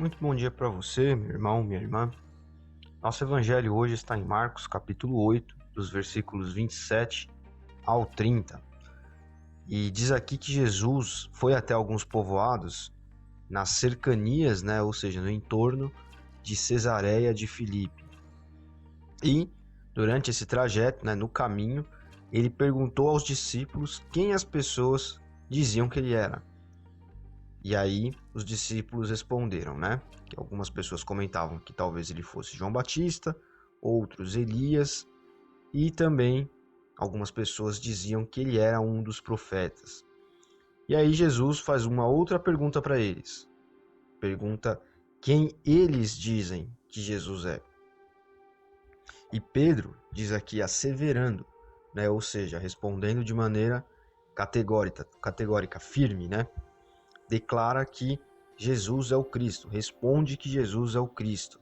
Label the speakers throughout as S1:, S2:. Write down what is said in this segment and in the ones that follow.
S1: Muito bom dia para você, meu irmão, minha irmã. Nosso evangelho hoje está em Marcos, capítulo 8, dos versículos 27 ao 30. E diz aqui que Jesus foi até alguns povoados nas cercanias, ou seja, no entorno de Cesareia de Filipe. E durante esse trajeto, no caminho, ele perguntou aos discípulos quem as pessoas diziam que ele era. E aí os discípulos responderam, que algumas pessoas comentavam que talvez ele fosse João Batista, outros Elias, e também algumas pessoas diziam que ele era um dos profetas. E aí Jesus faz uma outra pergunta para eles. Pergunta quem eles dizem que Jesus é. E Pedro diz aqui asseverando, ou seja, respondendo de maneira categórica, firme, declara que Jesus é o Cristo, responde que Jesus é o Cristo.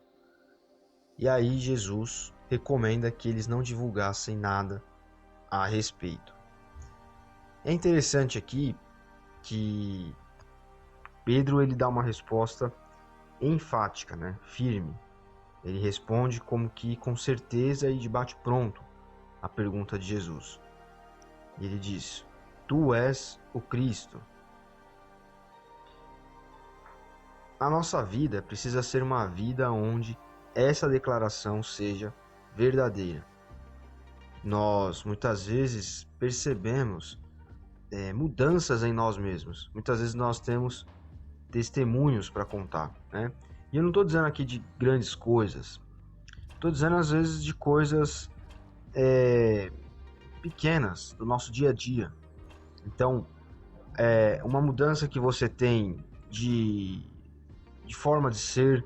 S1: E aí Jesus recomenda que eles não divulgassem nada a respeito. É interessante aqui que Pedro ele dá uma resposta enfática, firme. Ele responde como que com certeza e de bate-pronto a pergunta de Jesus. Ele diz: Tu és o Cristo. A nossa vida precisa ser uma vida onde essa declaração seja verdadeira. Nós muitas vezes percebemos mudanças em nós mesmos. Muitas vezes nós temos testemunhos para contar, E eu não estou dizendo aqui de grandes coisas. Estou dizendo às vezes de coisas pequenas do nosso dia a dia. Então, uma mudança que você tem de forma de ser,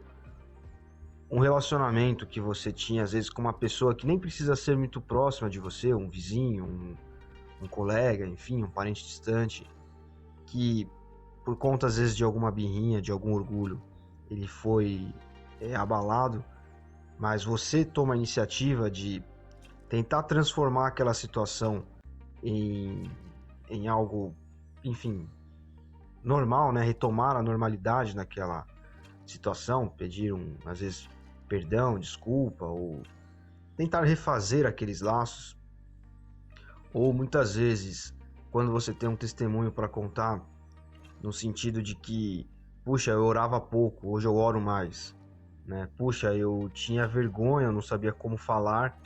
S1: um relacionamento que você tinha às vezes com uma pessoa que nem precisa ser muito próxima de você, um vizinho, um colega, enfim, um parente distante, que por conta às vezes de alguma birrinha, de algum orgulho, ele foi abalado, mas você toma a iniciativa de tentar transformar aquela situação em algo, enfim, normal, retomar a normalidade naquela situação, pedir às vezes perdão, desculpa, ou tentar refazer aqueles laços. Ou muitas vezes, quando você tem um testemunho para contar, no sentido de que, puxa, eu orava pouco, hoje eu oro mais, Puxa, eu tinha vergonha, eu não sabia como falar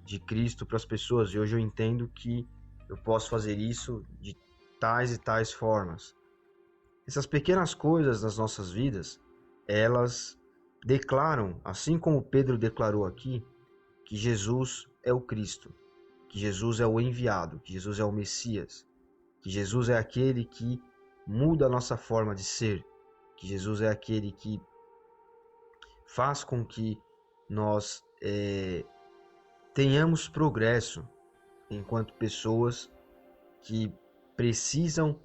S1: de Cristo para as pessoas, e hoje eu entendo que eu posso fazer isso de tais e tais formas. Essas pequenas coisas nas nossas vidas, elas declaram, assim como Pedro declarou aqui, que Jesus é o Cristo, que Jesus é o enviado, que Jesus é o Messias, que Jesus é aquele que muda a nossa forma de ser, que Jesus é aquele que faz com que nós tenhamos progresso enquanto pessoas que precisam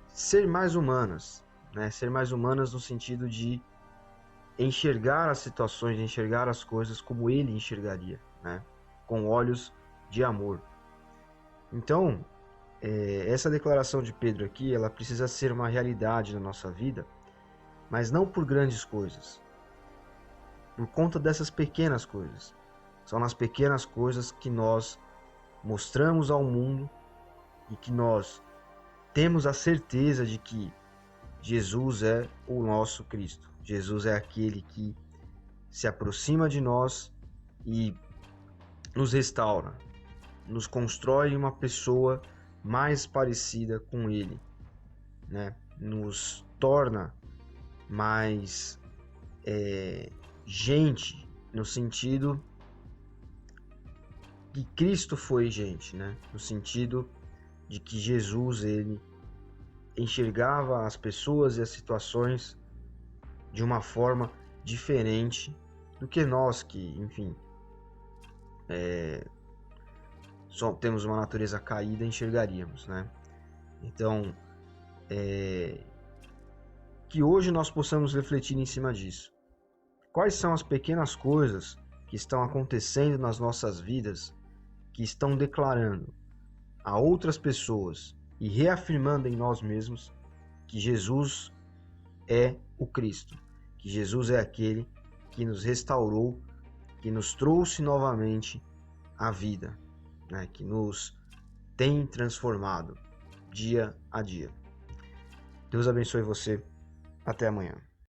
S1: ser mais humanas, ser mais humanas no sentido de enxergar as situações, enxergar as coisas como ele enxergaria, com olhos de amor. Então, essa declaração de Pedro aqui, ela precisa ser uma realidade na nossa vida, mas não por grandes coisas, por conta dessas pequenas coisas. São nas pequenas coisas que nós mostramos ao mundo e que nós temos a certeza de que Jesus é o nosso Cristo. Jesus é aquele que se aproxima de nós e nos restaura, nos constrói uma pessoa mais parecida com Ele, nos torna mais gente, no sentido que Cristo foi gente, no sentido de que Jesus, ele enxergava as pessoas e as situações de uma forma diferente do que nós que, enfim, só temos uma natureza caída, enxergaríamos, Então, que hoje nós possamos refletir em cima disso. Quais são as pequenas coisas que estão acontecendo nas nossas vidas, que estão declarando a outras pessoas e reafirmando em nós mesmos que Jesus é o Cristo, que Jesus é aquele que nos restaurou, que nos trouxe novamente à vida, né? Que nos tem transformado dia a dia. Deus abençoe você. Até amanhã.